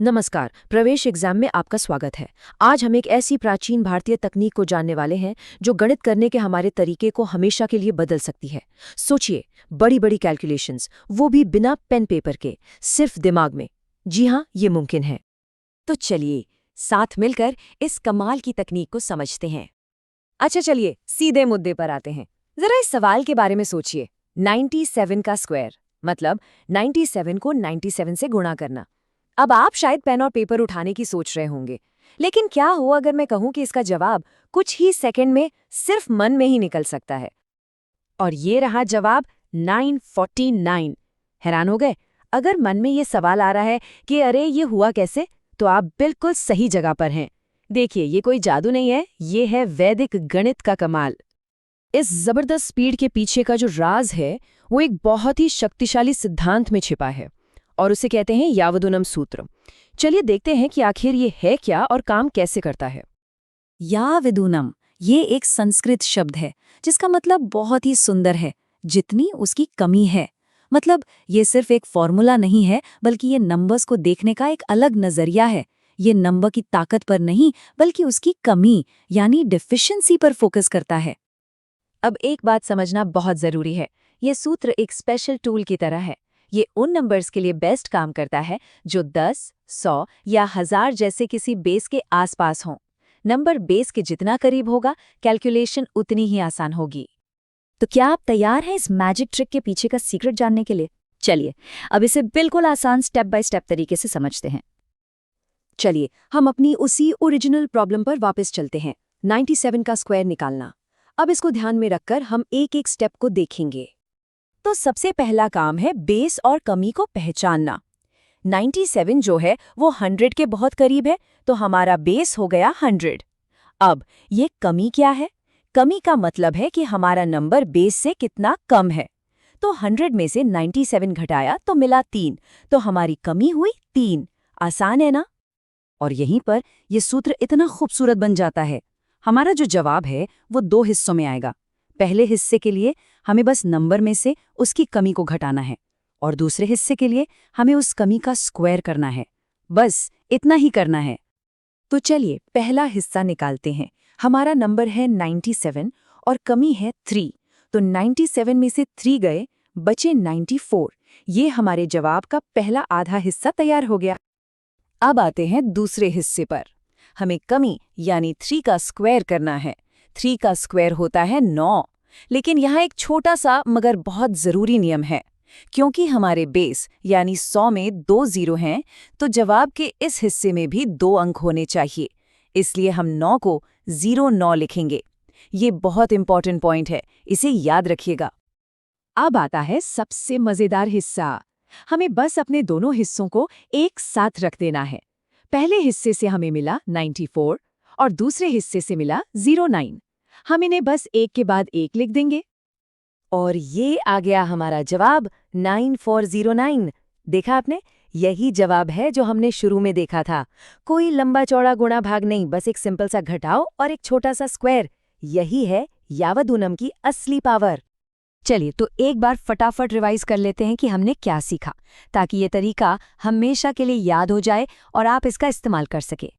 नमस्कार। प्रवेश एग्जाम में आपका स्वागत है। आज हम एक ऐसी प्राचीन भारतीय तकनीक को जानने वाले हैं जो गणित करने के हमारे तरीके को हमेशा के लिए बदल सकती है। सोचिए, बड़ी बड़ी कैलकुलेशंस, वो भी बिना पेन पेपर के, सिर्फ दिमाग में। जी हाँ, ये मुमकिन है। तो चलिए साथ मिलकर इस कमाल की तकनीक को समझते हैं। अच्छा चलिए सीधे मुद्दे पर आते हैं। जरा इस सवाल के बारे में सोचिए। 97 का स्क्वायर मतलब 97 को 97 से गुणा करना। अब आप शायद पेन और पेपर उठाने की सोच रहे होंगे, लेकिन क्या हो अगर मैं कहूं कि इसका जवाब कुछ ही सेकंड में सिर्फ मन में ही निकल सकता है। और ये रहा जवाब 949। हैरान हो गए? अगर मन में ये सवाल आ रहा है कि अरे ये हुआ कैसे, तो आप बिल्कुल सही जगह पर हैं। देखिए, ये कोई जादू नहीं है, ये है वैदिक गणित का कमाल। इस जबरदस्त स्पीड के पीछे का जो राज है वो एक बहुत ही शक्तिशाली सिद्धांत में छिपा है और उसे कहते हैं यावदुनम सूत्र। चलिए देखते हैं कि आखिर ये है क्या और काम कैसे करता है। यावदुनम ये एक संस्कृत शब्द है जिसका मतलब बहुत ही सुंदर है, जितनी उसकी कमी है। मतलब ये सिर्फ एक फॉर्मूला नहीं है, बल्कि ये नंबर्स को देखने का एक अलग नजरिया है। ये नंबर की ताकत पर नहीं, बल्कि उसकी कमी यानी डिफिशिएंसी पर फोकस करता है। अब एक बात समझना बहुत जरूरी है, ये सूत्र एक स्पेशल टूल की तरह है। ये उन नंबर्स के लिए बेस्ट काम करता है जो 10, 100 या 1000 जैसे किसी बेस के आसपास हों। नंबर बेस के जितना करीब होगा, कैलकुलेशन उतनी ही आसान होगी। तो क्या आप तैयार हैं इस मैजिक ट्रिक के पीछे का सीक्रेट जानने के लिए? चलिए अब इसे बिल्कुल आसान स्टेप बाय स्टेप तरीके से समझते हैं। चलिए हम अपनी उसी ओरिजिनल प्रॉब्लम पर वापस चलते हैं, 97 का स्क्वायर निकालना। अब इसको ध्यान में रखकर हम एक एक स्टेप को देखेंगे। तो सबसे पहला काम है बेस और कमी को पहचानना। 97 जो है वो 100 के बहुत करीब है, तो हमारा बेस हो गया 100। अब ये कमी क्या है? कमी का मतलब है कि हमारा नंबर बेस से कितना कम है। तो 100 में से 97 घटाया तो मिला 3, तो हमारी कमी हुई 3। आसान है ना? और यहीं पर यह सूत्र इतना खूबसूरत बन जाता है। हमारा जो जवाब है वो 2 हिस्सों में आएगा। पहले हिस्से के लिए हमें बस नंबर में से उसकी कमी को घटाना है, और दूसरे हिस्से के लिए हमें उस कमी का स्क्वायर करना है। बस इतना ही करना है। तो चलिए पहला हिस्सा निकालते हैं। हमारा नंबर है 97 और कमी है 3, तो 97 में से 3 गए, बचे 94। ये हमारे जवाब का पहला आधा हिस्सा तैयार हो गया। अब आते हैं दूसरे हिस्से पर। हमें कमी यानी 3 का स्क्वायर करना है। 3 का स्क्वायर होता है 9, लेकिन यहाँ एक छोटा सा मगर बहुत ज़रूरी नियम है। क्योंकि हमारे बेस यानी 100 में 2 0 हैं, तो जवाब के इस हिस्से में भी 2 अंक होने चाहिए। इसलिए हम 9 को 09 लिखेंगे। ये बहुत इंपॉर्टेंट पॉइंट है, इसे याद रखिएगा। अब आता है सबसे मज़ेदार हिस्सा। हमें बस अपने दोनों हिस्सों को एक साथ रख देना है। पहले हिस्से से हमें मिला 94 और दूसरे हिस्से से मिला 09। हम इन्हें बस एक के बाद एक लिख देंगे और ये आ गया हमारा जवाब 9409। देखा आपने? यही जवाब है जो हमने शुरू में देखा था। कोई लंबा चौड़ा गुणा भाग नहीं, बस एक सिंपल सा घटाव और एक छोटा सा स्क्वायर। यही है यावदुनम की असली पावर। चलिए तो एक बार फटाफट रिवाइज कर लेते हैं कि हमने क्या सीखा, ताकि ये तरीका हमेशा के लिए याद हो जाए और आप इसका इस्तेमाल कर सके।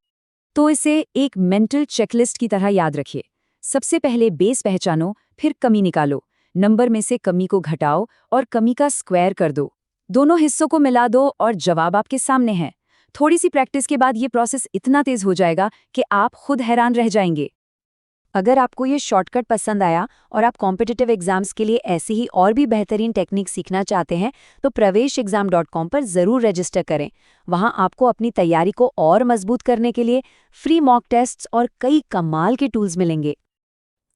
तो इसे एक मेंटल चेकलिस्ट की तरह याद रखिए। सबसे पहले बेस पहचानो, फिर कमी निकालो, नंबर में से कमी को घटाओ और कमी का स्क्वायर कर दो। दोनों हिस्सों को मिला दो और जवाब आपके सामने है। थोड़ी सी प्रैक्टिस के बाद ये प्रोसेस इतना तेज हो जाएगा कि आप खुद हैरान रह जाएंगे। अगर आपको ये शॉर्टकट पसंद आया और आप कॉम्पिटिटिव एग्जाम्स के लिए ऐसी ही और भी बेहतरीन टेक्निक सीखना चाहते हैं, तो praveshexam.com पर ज़रूर रजिस्टर करें। वहां आपको अपनी तैयारी को और मजबूत करने के लिए फ्री मॉक टेस्ट्स और कई कमाल के टूल्स मिलेंगे।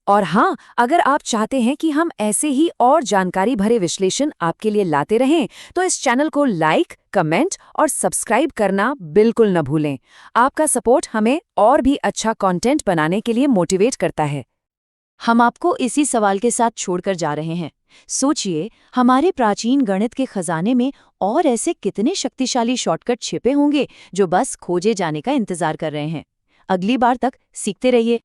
और हाँ, अगर आप चाहते हैं कि हम ऐसे ही और जानकारी भरे विश्लेषण आपके लिए लाते रहें, तो इस चैनल को लाइक, कमेंट और सब्सक्राइब करना बिल्कुल न भूलें। आपका सपोर्ट हमें और भी अच्छा कंटेंट बनाने के लिए मोटिवेट करता है। हम आपको इसी सवाल के साथ छोड़कर जा रहे हैं। सोचिए, हमारे प्राचीन गणित के खजाने में और ऐसे कितने शक्तिशाली शॉर्टकट छिपे होंगे जो बस खोजे जाने का इंतजार कर रहे हैं। अगली बार तक सीखते रहिए।